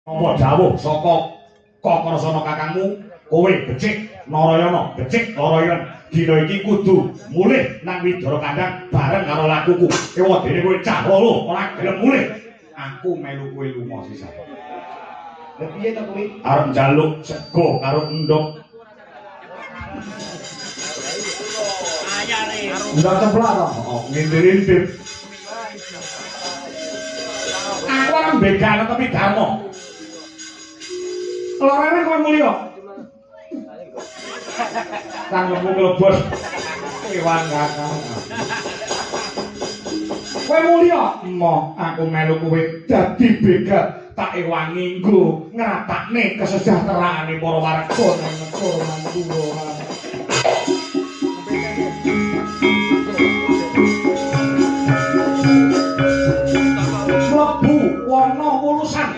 Apa dawuh saka Kakrasana kakangmu kowe becik Narayana becik Narayana dina iki kudu mulih nang Widara Kandang bareng karo lakuku ewadene kowe cah loro ora gelem mulih aku melu kowe lunga sisan lha piye to kowe arep njaluk sego karo endhog ayane ndok ceplak to ngintip aku ora mbegane tapi darmo lorene kowe mulya. Kang lembu klebos iwang kakang. Kowe mulya, emoh aku melu kowe dadi begal tak ewangi nggo ngratakne kesejahteraane para warga nang negara Mandura. Mlebu wana wulusan.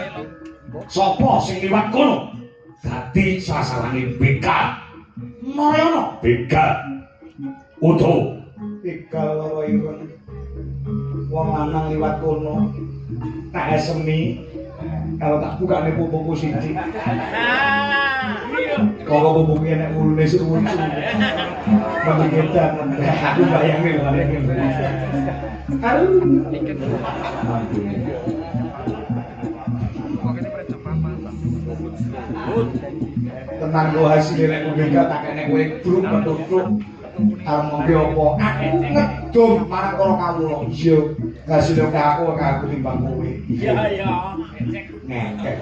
Sapa sing liwat kono dadi sasarane begal Narayana begal utuh begal loro ireng wong lanang liwat kono tak esemi kalau tak bukane pupuku siji kok pupuku nek ulune suwi-suwi pemikiran aku bayangin aduh tenang go hasil nek begal tak kene kowe bruk metutuk arep ngombe apa aku ngedum marang para kawula iya hasil aku timbang kowe iya iya ngekek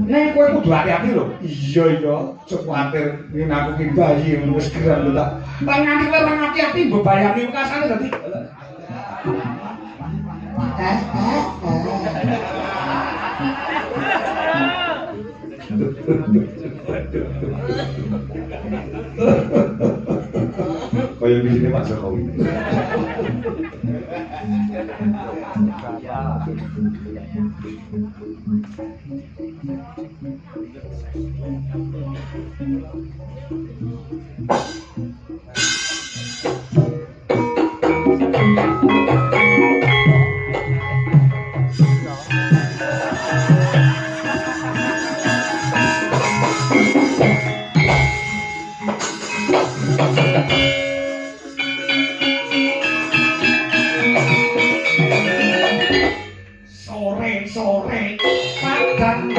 nek kowe kudu hati-hati lho iya iya kuwatir yen aku ki bayi wis geran lho tak nganti kowe ora hati-hati mbebayani wekasane dadi Kaya di sini Pak Jokowi. Sore padang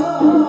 Oh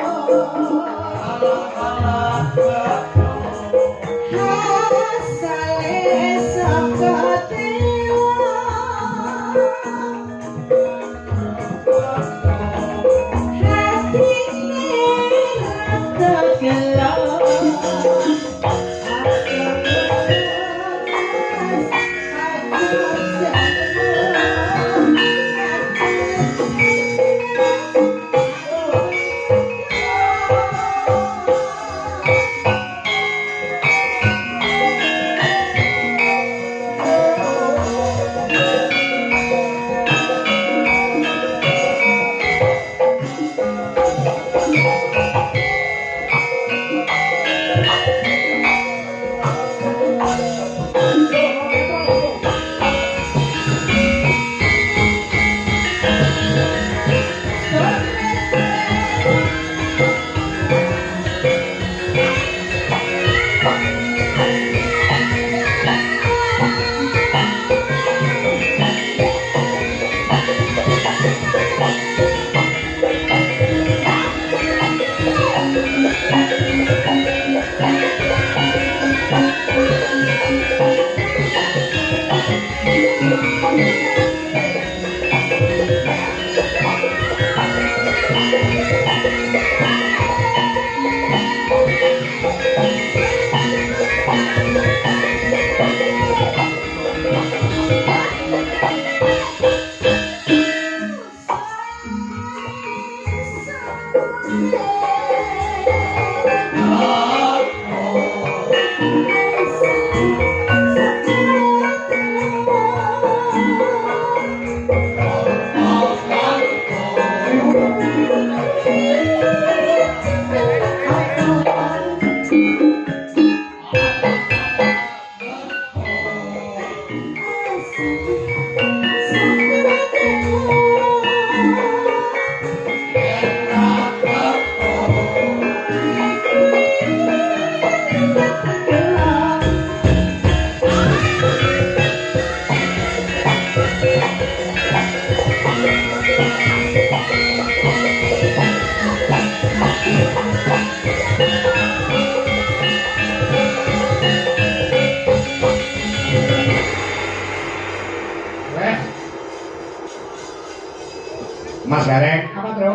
Mas Gareng, apa Tru?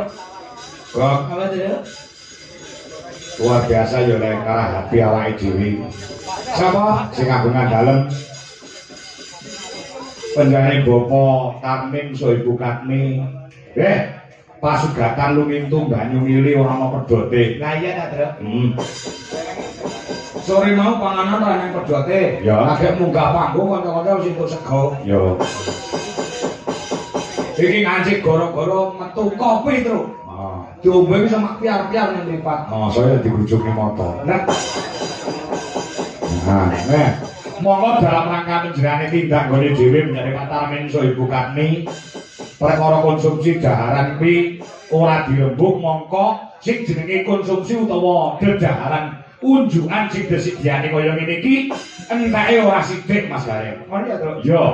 kok Apa Tru? luar biasa ya lek karah hati awake dhewe. Sapa sing kagungan dalem? Penjane Bapa Karmin so Ibu Katmi. Pasugatan lumintu banyu mili ora ana pedote. Lah iya ta Tru? Sore mau panganan ra nang pedote. Ya. Lagi munggah panggung kanca-kanca wis entuk sego. Yo. Iki ngancik gara-gara metu kopi terus. Diombe wis mak piar-piar nang mripat. Saya digrujukne motor. Nah, Monggo dalam rangka menjerane tindak nggone dhewe menjadi Pak Tarmin so Ibu Katmi. Perkara konsumsi daharan kuwi ora dirembuk mongko sing jenenge konsumsi utawa dedaharan unjukan sing disediani kaya ngene iki entake ora sithik Mas Gareng. ngono ya, Tru. Yo.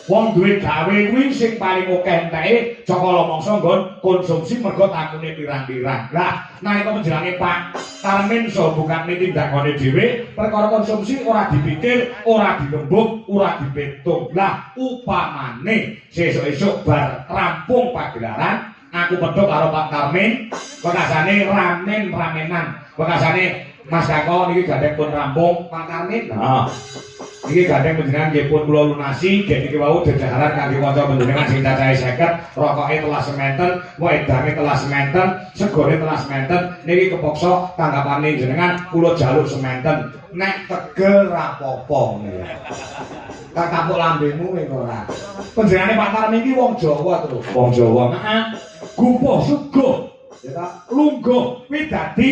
Wong duwe gawe kuwi sing paling akeh enteke cakala mangsa nggon konsumsi mergo takune pirang-pirang. Lah, nalika menjelange Pak Tarmin so bukan tindakane dhewe, perkara konsumsi ora dipikir, ora dirembuk, ora dipetung. Lah, upamane sesuk-esuk bar rampung pagelaran, aku pedhok karo Pak Tarmin, bekasane ramenan. Bekasane Mas Kako niki gandeng pun rampung Pak Tarmin. Iki gandeng panjenengan nggih pun kula lunasi, gen iki wau dedaharan kangge kanca panjenengan sing cacahe 50, rokoke telas sementen, wedange telas sementen, segone telas sementen. Niki kepoksa tanggapane jenengan kula jaluk sementen. Nek tegel rapopo niku. Tak kapuk lambemu kowe ora. Panjenengane Pak Tarmin iki wong Jawa terus. Wong Jawa. Heeh. Gupo sugo. Ya ta, lungguh kuwi dadi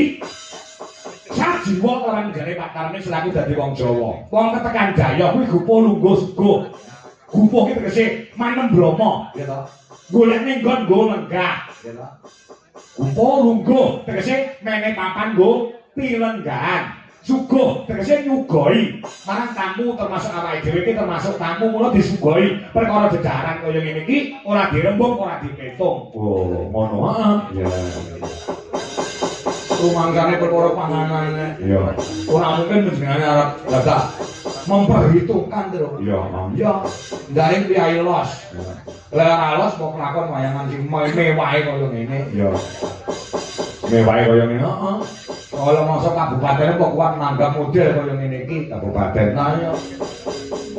sajiwa orang jare Pak Tarmin selaku dadi wong Jawa. Wong ketekan Jaya kuwi gupo lungguh sugo. Gupo ki tegese manem bromo, ya ta. Golekne nggon nggo lenggah, ya ta. Gupo lungguh tegese mene papan nggo pilenggahan. Sugo tegese nyugoi. Marang tamu termasuk awake dhewe iki termasuk tamu mula disugoi. Perkara dedaharan kaya ngene iki ora dirembuk, ora dipetung. Oh, ngono heeh. Ya. Rumangsane perkara panganane. Iya. Ora mungkin panjenengane arep dadak memperhitungkan terus. Iya. Ya, ndare piye los. Lah ora los kok lakon wayangan sing mewahe kaya ngene. Iya. Mewahe kaya ngene. Heeh. Kalau masa kabupaten kok kuat nanggap model kaya ngene iki Kabupaten. Nah ya.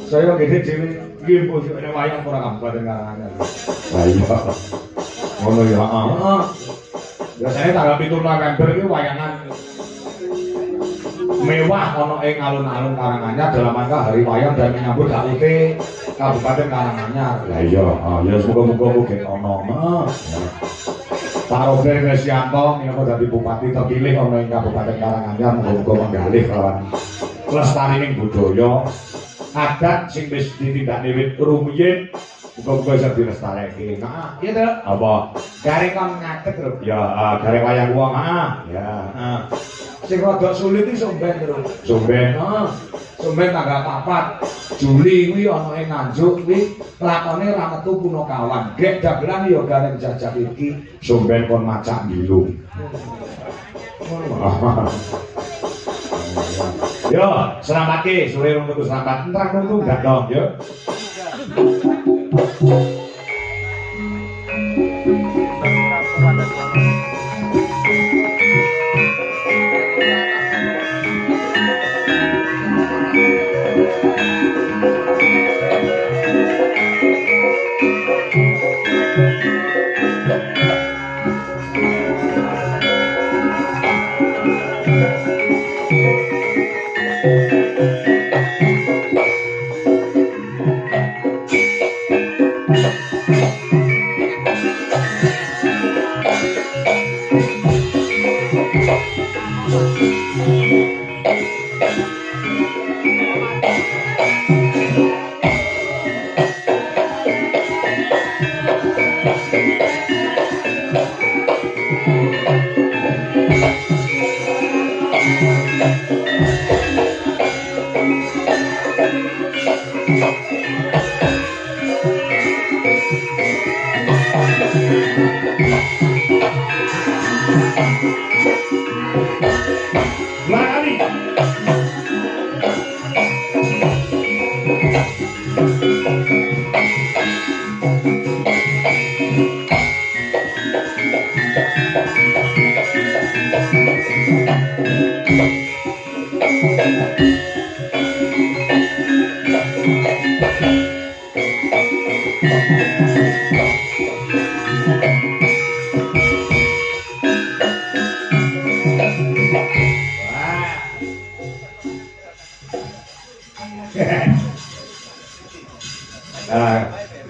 Saya gede dhewe nggih bosone wayang ora kabupaten Karanganyar. Lah iya. Ngono ya, heeh. Heeh. Biasanya tanggal 7 November iki wayangan mewah ana ing alun-alun Karanganyar dalam rangka hari wayang dan menyambut HUT Kabupaten Karanganyar. Lah iya, ya semoga-moga mugi ana. Pak Robert Resyanto minangka dadi bupati terpilih ana ing Kabupaten Karanganyar muga-muga menggalih kelawan lestarining budaya adat sing wis ditindakne wit rumiyin muga-muga bisa dilestareke. Nah, Iya to. apa Gareng kon ngadeg lho. ya gareng wayang wong ya. Sing rada sulit iki Somben terus. Somben. Heeh. Somben tanggal 4 Juli kuwi ana ing Nganjuk kuwi lakone ra metu Punakawan. Grek dagelan ya gareng jajak iki Somben kon macak ngilu. Yo, selamatke sore rung metu selamat. Entrang nunggu gak dong, yo.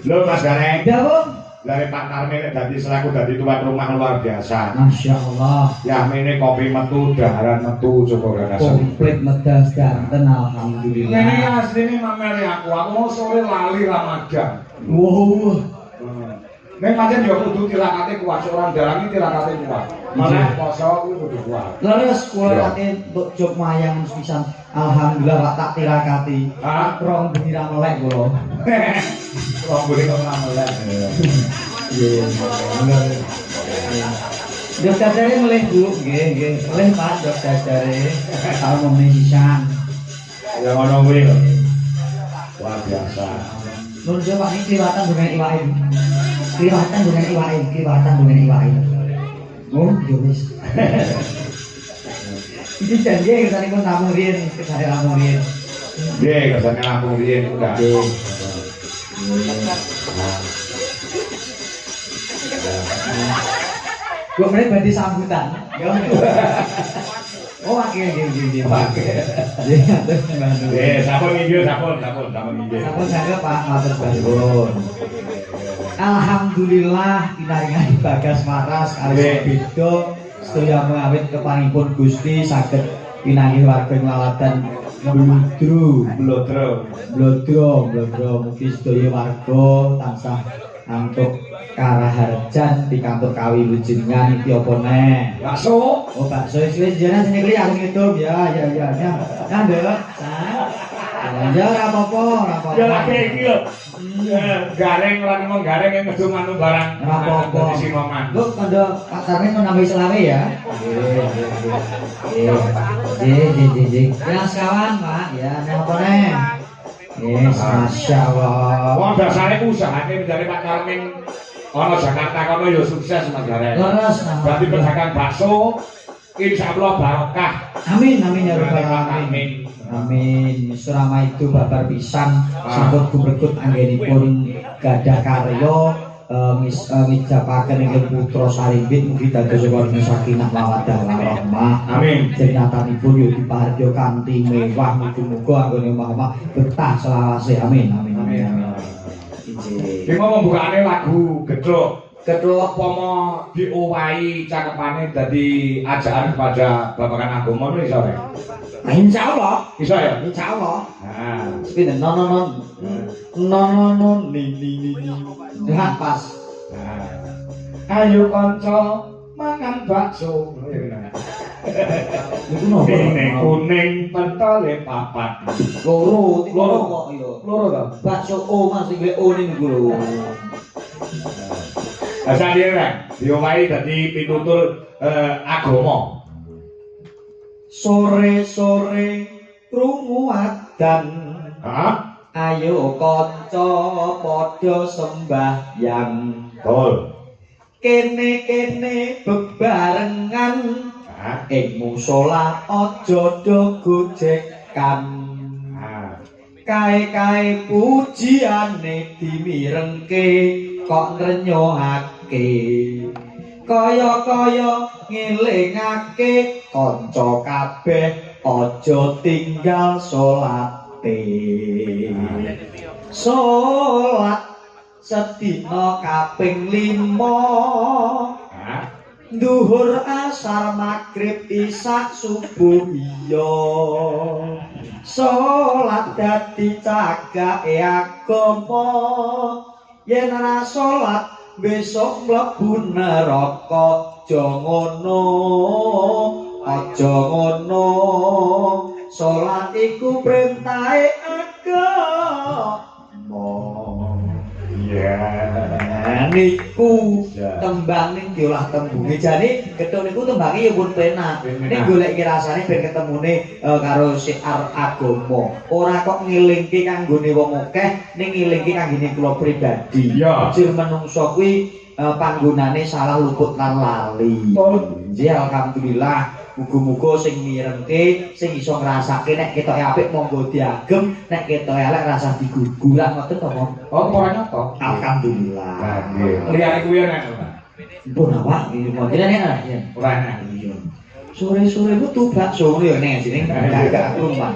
Lho Mas Gareng. Ya, Bung. Lare Pak Karmel dadi selaku dadi tuan rumah luar biasa. Masya Allah. Ya mene kopi metu, daharan metu, coba gagasan. Komplit medal danten alhamdulillah. Ini asline mameli aku mau sore lali Ramadan. Wow. Nek pancen yo kudu tirakate kuat, orang dalangi tirakate kuat. Malah poso kuwi kudu kuat. Leres kula kate untuk jog mayang pisan. Alhamdulillah Pak tak tirakati. Hah? Rong bengi ra melek kula. Wong boleh kok ngamelan. Iya. Dok dadare meleh Bu, nggih. Meleh Pak dok dadare. Kalau mau pisan. Ya ngono kuwi lho. Luar biasa. Nun Pak iki kliwatan dengan iwake. Kliwatan dengan iwake. Oh, yo wis. Iki janji kesane pun namun riyen, kesane namun riyen. Nggih, kesane Lampung riyen udah. Gue mulai badi sambutan. Oh, akhir gini. Sampun inggil, sampun inggil. Sampun saya Pak matur suwun. Alhamdulillah pinaringan Bagas Maras kali beda sedaya mengawit kepanipun Gusti saged pinangi warga nglaladan blodro mugi sedaya warga tansah antuk karaharjan pikantuk kawilujengan iki apa neh. Bakso. Oh bakso wis jenengan sing kli aku ngitung ya. Nduk. Ya ora apa-apa. Ya lagi iki lho. Gareng ora ngomong gareng yang ngedung anu barang. Ora apa-apa. Dadi sinoman. Lu kandha Pak Tarmin menambahi selawe ya. Nggih. Ya sekawan Pak, ya nek apa neh. Yes, Masya Allah. Wong dasare usahane dari Pak Karmin ana Jakarta kono ya sukses Mas Gareng. Leres Berarti pedagang bakso insyaallah barokah. Amin ya rabbal Pak alamin. Karmin. Amin. Surama itu babar pisan sampun gubregut anggenipun gadah karya mijapaken inggih putra sarimbit mugi dados warga sakinah mawaddah warahmah. Amin. Jenyatanipun yo dipaharjo kanthi mewah muga-muga anggone omah-omah betah selawase. Amin. Iki mau pembukaane lagu Gedhok. Kedua Pomo diowahi cakepane dadi ajaan kepada babakan agama iso rek. insyaallah Iso ya? insyaallah Nah, sepeda non ni lihat pas. ayo kanca mangan bakso. Iku nopo? Ini kuning pentole papat. Loro kok ya. Loro to. Bakso O Mas iki O niku lho. Lah sakjane rek, diowahi dadi pitutur agama. Sore-sore krungu adan. Hah? Ayo kanca padha sembahyang. Betul. Kene-kene bebarengan Hah? ing musala aja do gojekan. Kae-kae pujiane dimirengke kok nrenyohake. Kaya-kaya ngelingake kanca kabeh aja tinggal salate. Salat sedina kaping 5. Hah? Duhur asar magrib isak subuh iya. Salat dadi cagake agama. Yen ora salat besok mlebu neraka. Aja ngono, aja ngono. Salat iku perintahe agama. Iya. Niku Ya. tembang ning diolah tembunge jane gedhong niku tembange ya pun penak ning golek rasane ben ketemune karo syiar agama ora kok ngilingke kanggone wong akeh ning ngilingke kanggone kula pribadi Ya. jur menungso kuwi panggonane salah luput lan lali nggih alhamdulillah muga-muga sing mirengke sing iso ngrasake nek ketoke apik monggo diagem nek ketoke elek rasah digugu lah ngoten to Mas. Oh, ora nyoto. Alhamdulillah. Nah, nggih. Liyane kuwi enak. Pun apa? Ini mau tidak enak ya. Ora enak. Sore-sore itu tuh bakso ya nih sini gak rumah.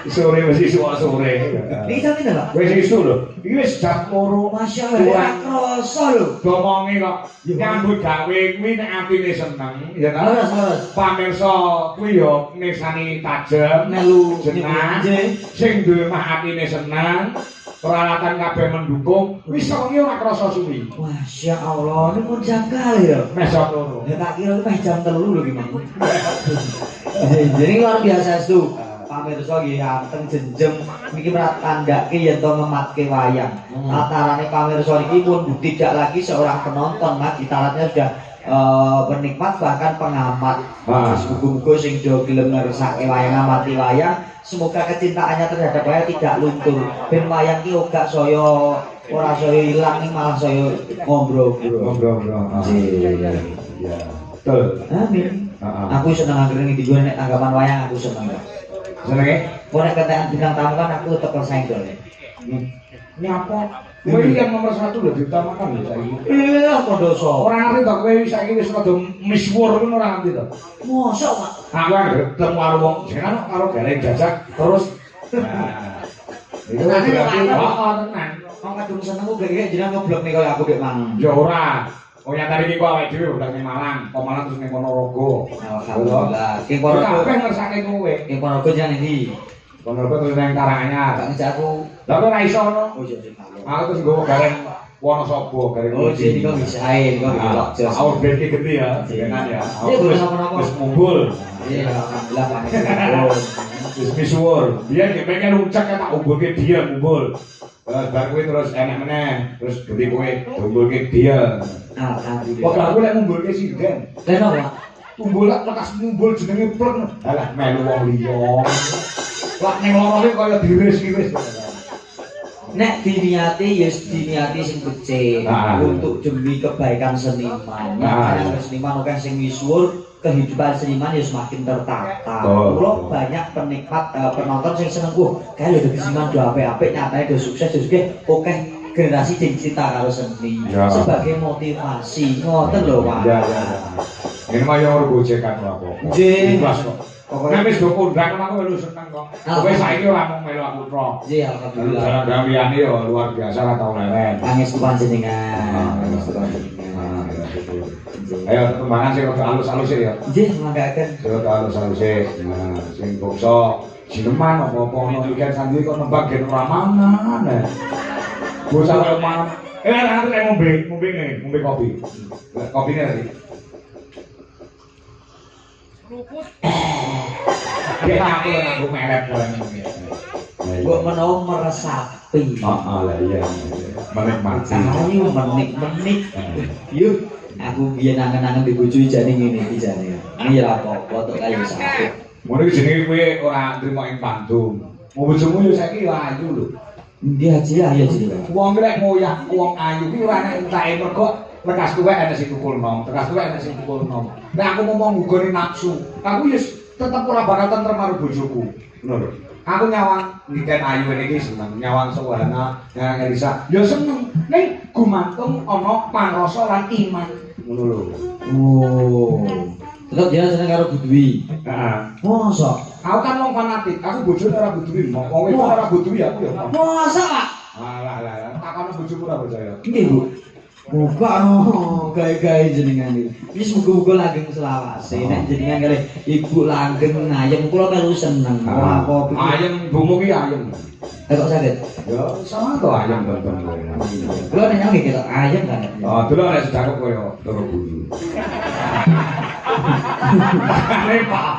Sore mesti sore. Ini kita tidak lah. Wis isu lho. Iki wis jam 2. Masya Allah, kroso lho. Domonge kok nyambut gawe kuwi nek atine seneng ya ta. Leres. Pamirsa kuwi yo nesani tajem Melu jenah sing duwe mah atine seneng peralatan kabeh mendukung wis wengi ora krasa suwi. Masya Allah, ini pun jangkal ya. Mesok loro. Ya tak kira itu jam 3 lho gimana. Jadi luar biasa itu. Pamirsa nggih anteng jenjem niki tandake yen to mematke wayang. Latarane pamirsa niki pun tidak lagi seorang penonton, Mas, ditaratnya sudah penikmat bahkan pengamat. Muga-muga sing do gelem ngersake wayang ngamati wayang, semoga kecintaannya terhadap wayang tidak luntur. Ben wayang ki ora saya ora saya ilang ning malah saya ngombro-ngombro. Ngobrol-ngobrol. Iya. Betul. Amin. Heeh. Aku seneng anggere ning digo nek tanggapan wayang aku seneng. Senenge? Kok nek ketekan bintang tamu kan aku tetep persenggol. Ini apa? Kowe iki yang nomor 1 lho diutamakan lho saiki. Iya, kondoso. Ora ngerti to kowe saiki wis rada misuwur ngono ora ngerti to. Mosok, Pak. Aku ketemu karo wong jenengan karo galeng jajak terus itu Tenane lho, berarti Pak. tenan. Wong kadung seneng kok gak jenengan ngoblok nih kaya aku dek mang. Ya ora. Oh nyata iki kok awake dhewe udah ning Malang, kok Malang terus ning Ponorogo. Alhamdulillah. Ki Kabeh Ponorogo. ngersake kowe. Ki Ponorogo jangan iki. Ponorogo terus ning Karanganyar. Gak ngejak aku. Lah kok ora iso ono? Oh iya sih. Aku terus nggowo gareng Wonosobo, gareng. Oh jadi kok bisa ae kok delok jos. Our band iki gede ya, jenengan ya. Iya, boleh napa-napa. Wis mumbul. Iya alhamdulillah Pak. Wis misuwur. Biyen nek pengen ucek tak umbulke dia mumbul. Bar kuwi terus enak meneh, terus gede kowe umbulke dia. Alhamdulillah. Kok aku lek ngumbulke sinden. Lah napa? Tumbul lak lekas mumbul jenenge plek. Alah melu wong liya. Lak ning lorone kaya diris-iris. Nek diniati ya diniati sing becik untuk demi kebaikan seniman. Karena seniman akeh sing misuwur, kehidupan seniman ya semakin tertata. Kula banyak penikmat penonton sing seneng kae lho dadi seniman do apik-apik nyatane do sukses juga akeh generasi sing cinta karo seni sebagai motivasi. Ngoten lho, Pak. Ya. Ini mah yo gojekan aku. Nggih. Ikhlas kok. Nek wis do kondang aku melu seneng kok. Kowe saiki ora mung melu aku tok. Nggih, alhamdulillah. Jalan gaweane yo luar biasa ra tau leren. Pangestu panjenengan. Pangestu panjenengan. Ayo tembangan sing rada alus-alus ya. Nggih, mangkaken. Sing rada alus-alus nah sing bokso jineman apa-apa ono weekend sandi kok nembang gen ora mangan. Bocah kaya mangan. Nanti nek ngombe kopi. Kopine tadi. Dia nyapu nganggo meret kowe. Mbok menawa meresapi. Heeh lah iya. Menikmati. Ayo menik-menik. Yuk, aku biyen angen-angen di bojo jane ngene iki jane. Iki ra apa-apa tok kayu sapi. Ngono iki jenenge kowe ora nrimo ing Bandung. Mau bojomu yo saiki yo ayu lho. Ndi aja ayo jenenge. Wong lek ngoyak wong ayu ki ora nek entake mergo lekas tuwek ana sing tukul nom, lekas tuwek ana sing tukul nom. Nek aku ngomong nggone nafsu, aku yo tetep ora bakal tentrem karo bojoku. Ngono lho. Aku nyawang niken ayu iki seneng, nyawang Sowana, nyawang Elisa. Ya seneng. Ning gumantung ana pangrasa lan iman. Ngono lho. Oh. Tetep dia seneng karo Budwi. Heeh. Mosok. Aku kan wong fanatik, aku bojone ora Budwi. Wong itu ora Budwi aku ya. Mosok, Pak? Alah, takono bojoku ora percaya. Nggih, Bu. Muga gawe-gawe jenengan iki. Wis muga-muga langgeng selawase. Nek jenengan kali ibu langgeng ngayem kula melu seneng. Apa ayem ibumu ki ayem. kok sakit? Ya sama to ayem tonton kowe. Kula nek nyanyi ketok ayem kan. Oh, delok nek sedakep koyo loro bulu. Kane Pak.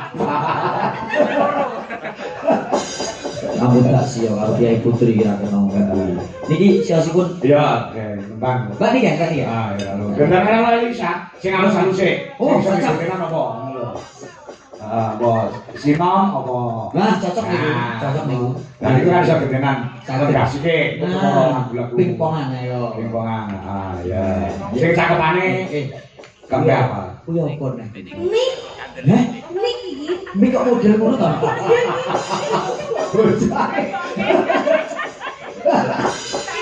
Ampun tak sia karo Kiai Putri kira kena ngomong. Niki siosipun Iya, tentang. Mbak niki kan ya. Ah, ya lho. Gendane ala Elisa, sing halus-halus e. Oh, sing cocok. tenan apa? Ah, bos. Sinom apa? Nah, cocok niku. Cocok niku. Nah, itu kan iso gendenan. Cakep. Kasike, Nah, pingpongan ayo. pingpongan. Ah, ya. Sing cakepane kembe apa? Kuwi apa nek? Mik, Heh, mik iki. mik kok model ngono to?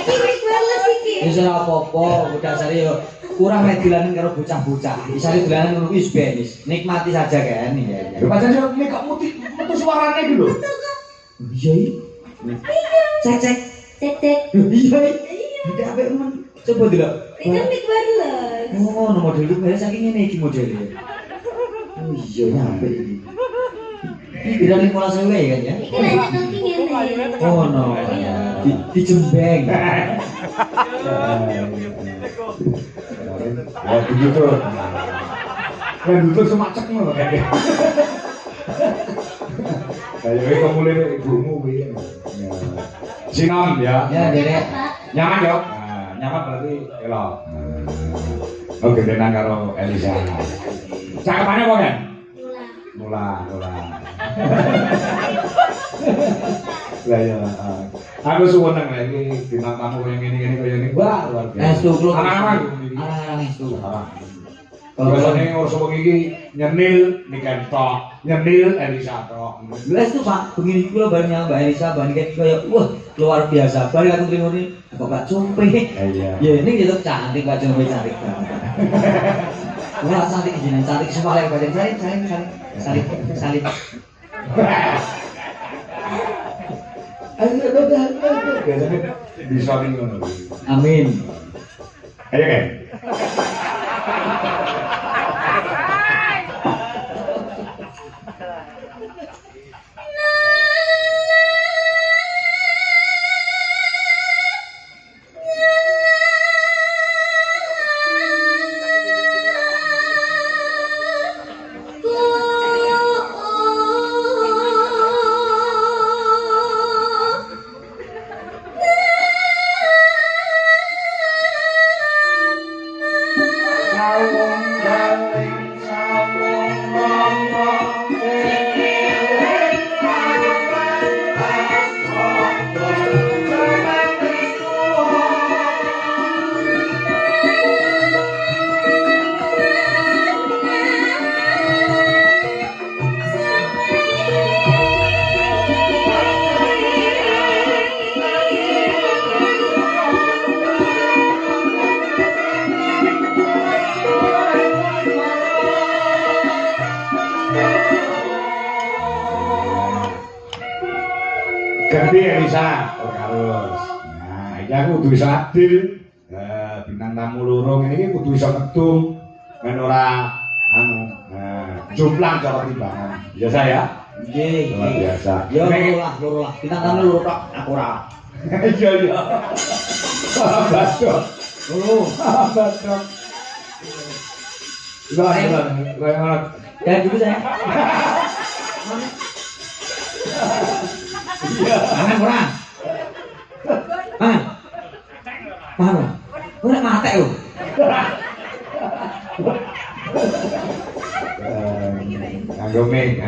Iki mik wireless iki. Wis ora apa-apa, bocah sari yo kurang nek dilanen karo bocah-bocah. Isane dilanen ngono wis benis. Nikmati saja kan ya. Lho pancen yo nek kok metu suarane iki lho. Iya iki. Cek cek. Cek cek. Iya iki. Tidak apik men. Coba delok. Iki kan mik wireless. Oh, no model iki kaya saking ngene iki modele. Oh iya nyampe iki. Iki kira 15.000 kan ya? Iki nek nyoki ngene. Oh no. Dijembeng. Oh, begitu. Kan itu semacam ngono kan. Kayak iki kok mulai ibumu kuwi. Ya. Sinom ya. Ya, Dek. Nyaman yo. Nah, nyaman berarti elok. Oh, gendenan karo Elisa. Cakepane apa kan? Mula. Mula. Lah ya. Aku suweneng lek iki bintang tamu koyo ngene-ngene koyo ngene. Wah, luar biasa. Estu kula. Anak-anak. Anak-anak estu. Biasane ngurus wong iki nyenil niken tok, nyenil Elisa tok. Belas tuh Pak, begini kula bareng Mbak Elisa bareng kayak wah luar biasa. Bareng aku terima ini kok Pak Cumpe. Iya. Ya ini gitu cantik Pak Cumpe cantik banget. Wah cantik jenengan cantik semua Pak Cumpe salib. Biasane bisa ning ngono. Amin. Ayo kan. Ganti Elisa, terus. Nah, iki aku kudu iso adil. Bintang tamu loro ngene iki kudu iso ngedung ben ora jomplang cara timbangan. Biasa ya? Nggih. Luar biasa. Ya loro lah. Bintang tamu loro tok aku ora. Iya iya. Badok. Loro. Badok. Lah, Dan dulu saya. Mangan kurang. Mangan. Mangan. Ora mate lho. Nganggo mic.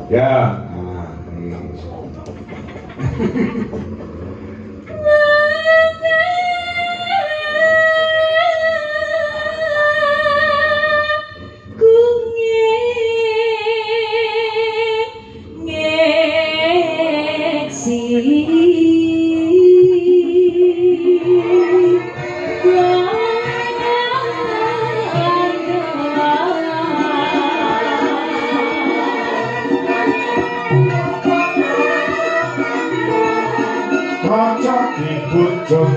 Ya. Raja dibujuk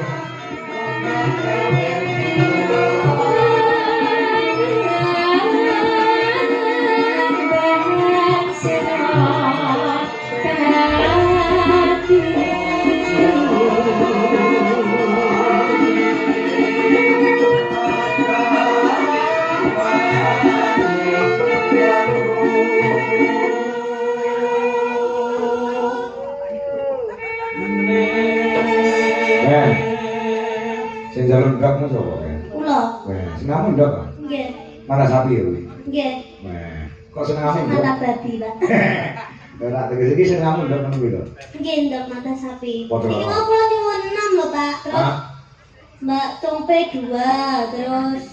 Sing jalur ndok sapa kan? Kula. Sing ngamun ndok. Nggih. Mata sapi ya kuwi. Nggih. Kok sing ngamun ndok? Mata babi, Pak. Ora tegese iki sing ngamun ndok nang kuwi lho. Nggih, ndok mata sapi. Padha. Iki mau kula nyuwun 6 lho, Pak. Terus Mbak Compe 2, terus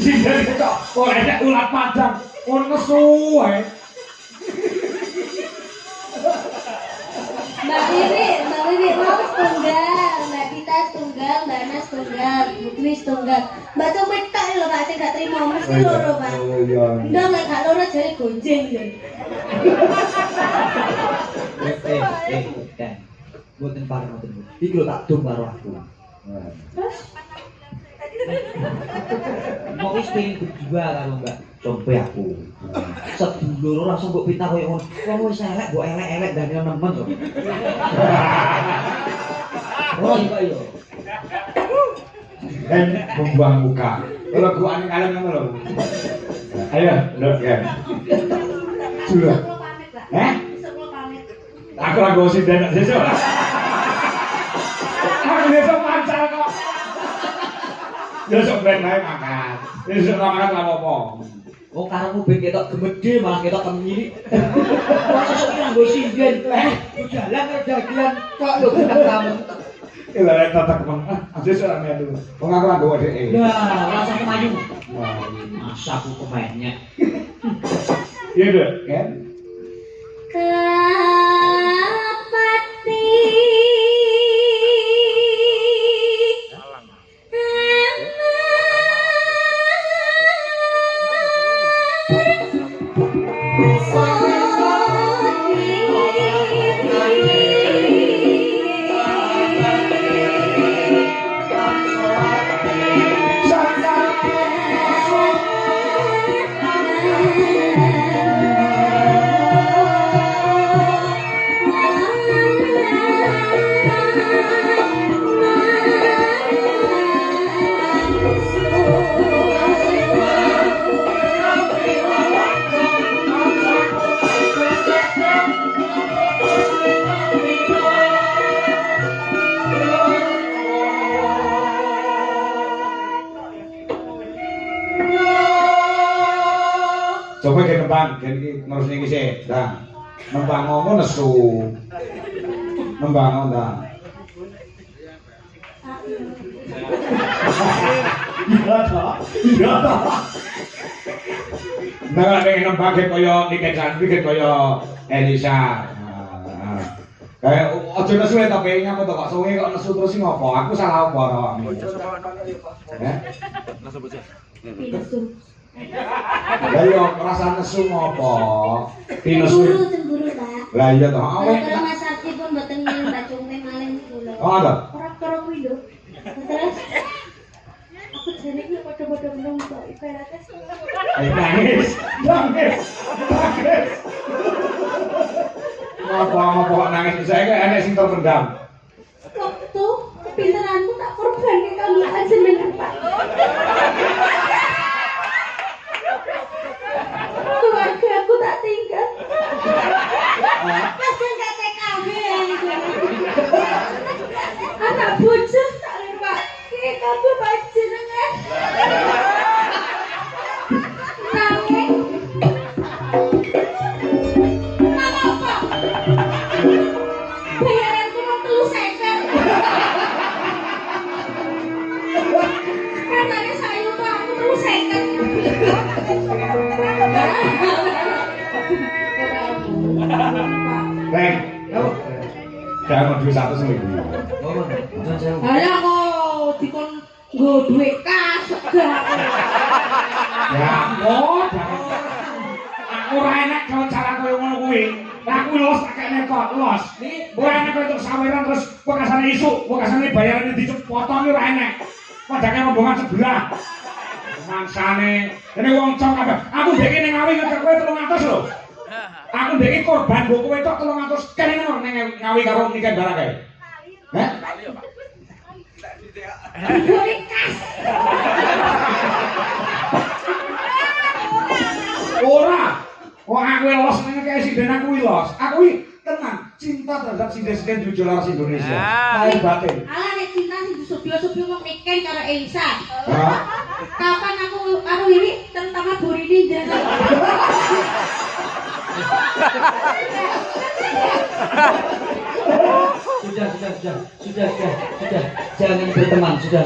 Sinten kok oleh nek ulat padang kon nesu ae. Mbak Wiwi mau setunggal, Mbak Tita setunggal, Mbak Ana setunggal, Bu Dwi setunggal. Mbak Compe tak lho, Pak, sing gak trimo mesti loro, Pak. Oh iya. Ndok lek gak loro jare gonjeng ya. Dan mboten pareng mboten. Iki lho tak dong karo aku. Terus Mau wis pengen berdua karo Mbak Compe aku. Sedulur langsung mbok pitah koyo ngono. Wong wis elek mbok elek-elek dan yo nemen kok. Oh iya yo. Dan membuang muka. Kalau gua aneh kalian ngono lho. Ayo, ndok ya. Sudah. kula pamit, Pak. Besok kula pamit. Aku lagi sinden sesuk. Aku besok mancal kok. Besok ben bae makan. Besok ora makan lha apa. Oh karepmu ben ketok gemede malah ketok kemiri. Sesuk iki nggo sinden. Jalan karo dagelan kok lho bintang tamu. Lah tetek men. Besok ora metu. Wong aku lagi dhek. Lah, rasa kemayu. Masa aku kemainnya. Iya deh, kan? Kapati Coba ke nembang, jadi ngurus ini sih, dah. Nembang ngomong nesu, nembang ngomong dah. Iya ta. Iya ta. Nah, pengen nembang kayak koyo Niken Santi, kayak koyo Elisa. Kayak ojo nesu ya tapi nyapa kok suwe kok nesu terus ngopo? Aku salah apa awakmu? Pinsu. Lah yo rasa nesu ngopo? Cemburu, Pak. Lah iya toh. Awake. Kalau Mas Sakti pun mboten ngirim Mbak Compe maling kula. Oh, ada. Ora karo kuwi lho. Terus aku jane iki padha-padha menung kok ibaratnya. Nangis. Ngopo kok nangis? Saya enek sing terpendam. Waktu kepinteranku tak korbanke kanggo panjenengan, Pak. bujur tak lempake kabeh panjenengan. Nanging apa? Bayaranku mau 3.000. Katanya sayu Pak, aku 3.000. Reng. Jangan duit 100 ribu. Ayo kok dikon nggo duit kas gak. Ya ampun. Aku ora enak kalau cara koyo ngono kuwi. Lah aku los tak kene kok los. Ora enak koyo untuk saweran terus bekasane isuk, bekasane bayarane dipotong ora enak. Padake rombongan sebelah. Mangsane, ini wong cong kabeh. Aku ndek ning ngawi ngekek kowe 300 lho. Aku ndek korban mbok kowe tok 300 kene nang ngawi karo nikah barang kae. Heh? Duit kas. Ora. Wong aku los nang kae sinden aku los. Aku tenang, cinta terhadap sinden-sinden jujur laras Indonesia. Lahir batin. Ala nek cinta sing disubyo-subyo mau nikah karo Elisa. Hah? Kapan aku karo Wiwi tentang Burini jalan. Sudah. Jangan berteman, sudah.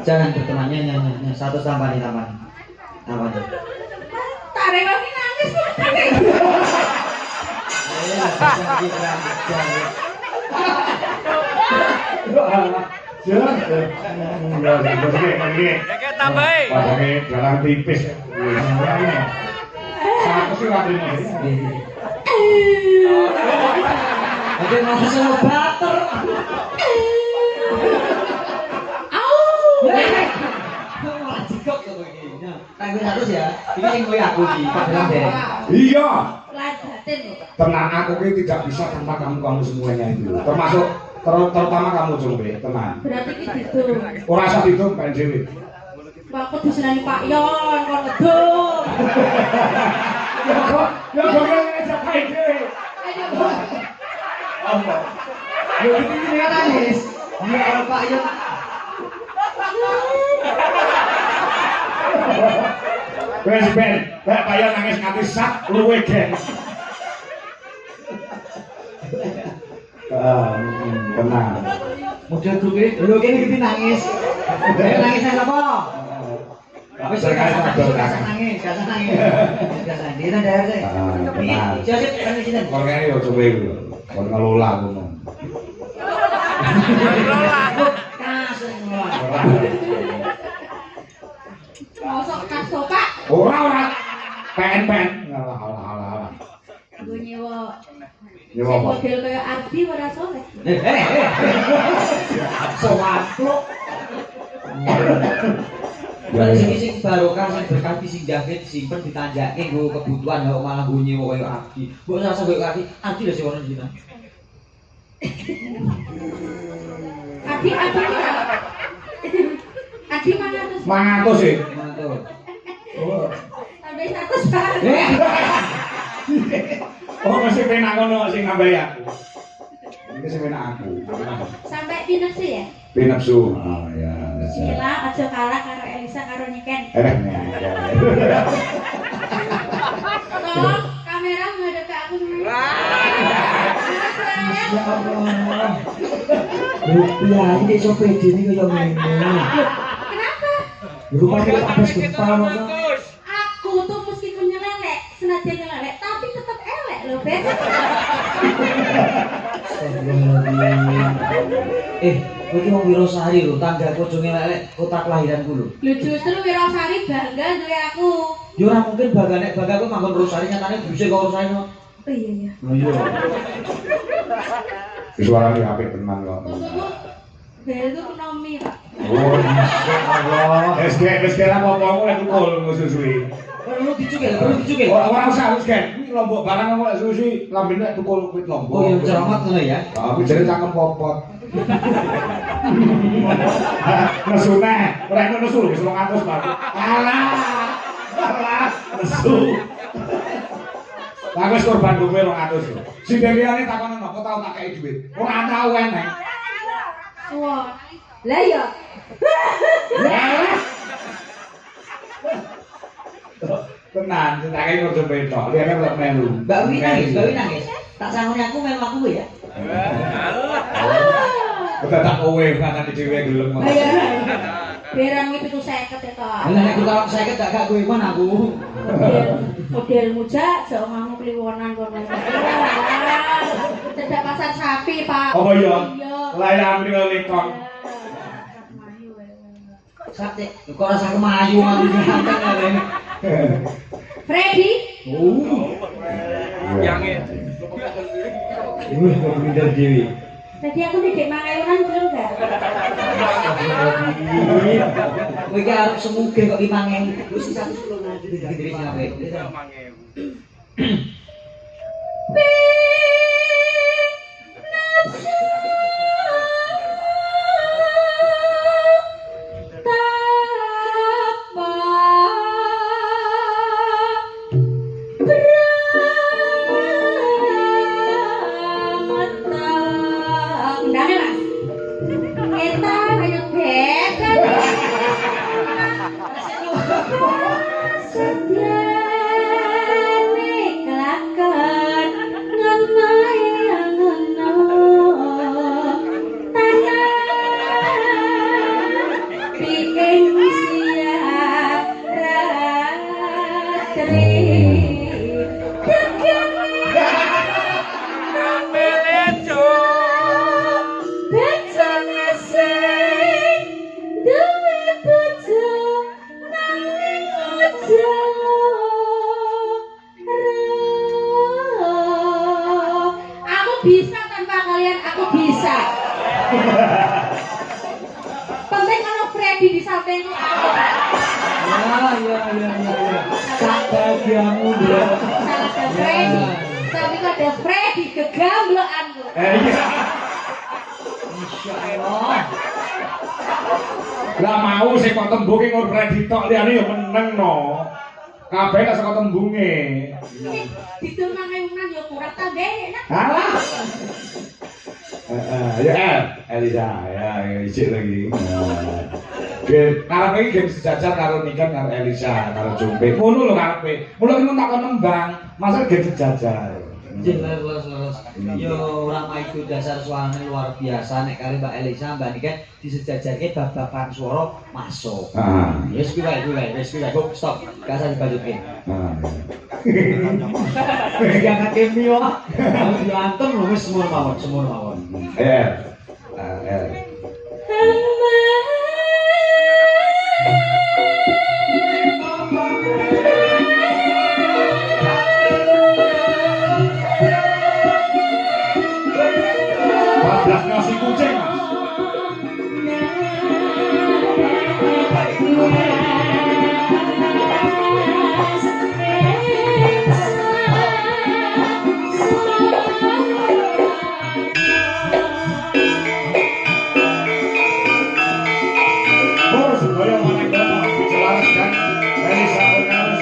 Jangan berteman, nyanyi. Satu tampani. Tak rewangi nangis kok. Jalan. Tambahin. Padahal jalan tipis. Satu sih nggak terima. Oke, masih sama bater. Malah jikok tuh begini. Tanggung 100 ya. Ini yang gue aku di Padang deh. Iya. Ladaten kok. Tenang, aku ini tidak bisa tanpa kamu semuanya itu. Termasuk terutama kamu Jombe, tenang. Berarti ki gitu. Ora usah ditung Pak Dewi. Aku disenani Pak Yon kon ngedum. Ya kok ngajak Pak Dewi. Apa? Yo ini kan nangis. Dia kalau Pak Yon. Wes ben, Pak Yon nangis nganti sak luwe gen. Tenang. Model grup ini, lu kini nangis. Nangis apa? Wis nangis. Dia ada aja. Ini siapa kan di sini? Korene yo coba iku. Kon ngelola ngono. Mosok kas to, Pak. Ora. PN. Alah. Gue nyewa. Nyewa apa? Model kayak Ardi ora soleh. Sewaktu. Bukan sing barokah sing berkah sing jahit simpen ditanjake nggo kebutuhan kok malah nggo nyewa koyo Ardi. Mbok rasa koyo Ardi lho sing ono di sini. Adi mana tuh? 500 sih. Mantap. Sampai 100 Pak. Oh, masih penak ngono sing nambahi aku. Ini sing penak aku. Sampai pinter sih ya. Pinapsu. Oh ya. Bismillah, aja kalah karo Elisa karo Niken. Tolong kamera menghadap ke aku dulu. Ya Allah. Rupiah iki iso pede iki kaya ngene. Kenapa? Rupanya habis gempa masa. Aku tuh meskipun nyelelek, senajan nyelelek, tapi tetap elek loh, Ben. Kowe iki wong Wirosari lho, tanggaku aja ngelelek kota kelahiranku lho. Lho justru Wirosari bangga duwe aku. Ya ora mungkin bangga nek bangga kowe manggon Wirosari nyatane buse kok Wirosari no. Oh iya. Iya. Suarane apik tenan kok. Maksudku bel itu ekonomi, Pak. Oh, masyaallah. Wis apa-apa aku lek tukul susui. Perlu dicukil. Ora usah wis kan. Iki lombok barang kok susi lambene tukul kuit lombok. Oh ya ceramah ngono ya. Tapi jare cangkem popot. Nesu neh, ora enak nesu wis 200 Pak. Alah, nesu. Lah wis korban duwe 200 lho. Sing liyane takonan apa tau tak kei dhuwit. Ora tau eneng. Wah. Lah ya. Tenan, tak kene ojo petok, liyane kok melu. Mbak Wi nangis. Tak sangoni aku melu aku ya. Kok tak kowe kan dhewe gelem. Berang iki 750 ya to. Lah nek kula 50 gak kowe kon aku. Model muja jauh ngamu kliwonan kono. Cedak pasar sapi, Pak. Apa iya? Iya. Layang ning lekong. Sate, kok rasa kemayu aku ganteng ngene. Freddy. Wih, kok pinter dewi. Tadi aku didik mangayunan belum enggak? Kowe iki arep semuge kok 5.000. Wis 110 nanti gede-gede sing ape. Bisa tanpa kalian, aku bisa. Penting kalau Freddy di sampingku. Iya. Tak bagianmu, Bro. Salah ada Freddy. Tapi kok ada Freddy kegambloanku. Iya. Masyaallah. Lah mau sing kok tembunge ngur Freddy tok liyane ya meneng no. Kabeh gak saka tembunge. Didol mangayunan ya kurang tambah enak. Alah. Ya Elisa, ya ijik lagi. Karepe iki game sejajar karo nikah karo Elisa, karo Jumpe. Ngono lho karepe. Mula iki tak kon nembang, masa game sejajar. Jin leres. Yo Rama itu dasar suarane luar biasa nek kali Mbak Elisa Mbak Nika disejajarke bab-baban swara masuk. Wis kuwi wae, kok stop. Gak usah dibajuke. Jangan kemi wae. Harus diantem lho wis semua mawon. Nasi kucing. Supaya mana dijelaskan Elisa Ornaus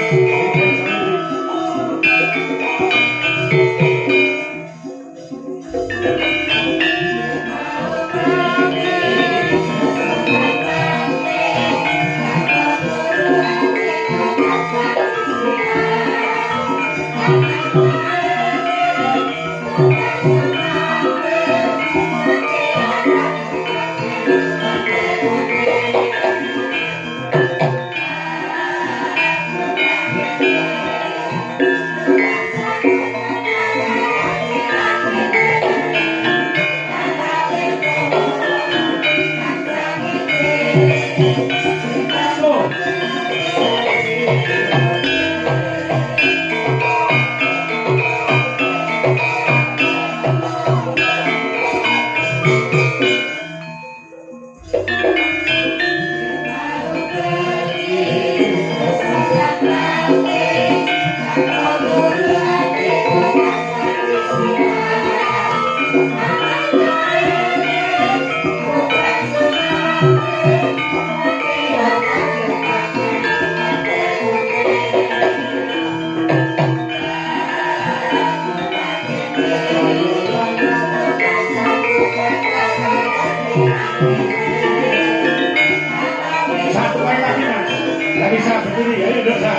Satu lagi mas, lagi saya berdiri, ayo dosa.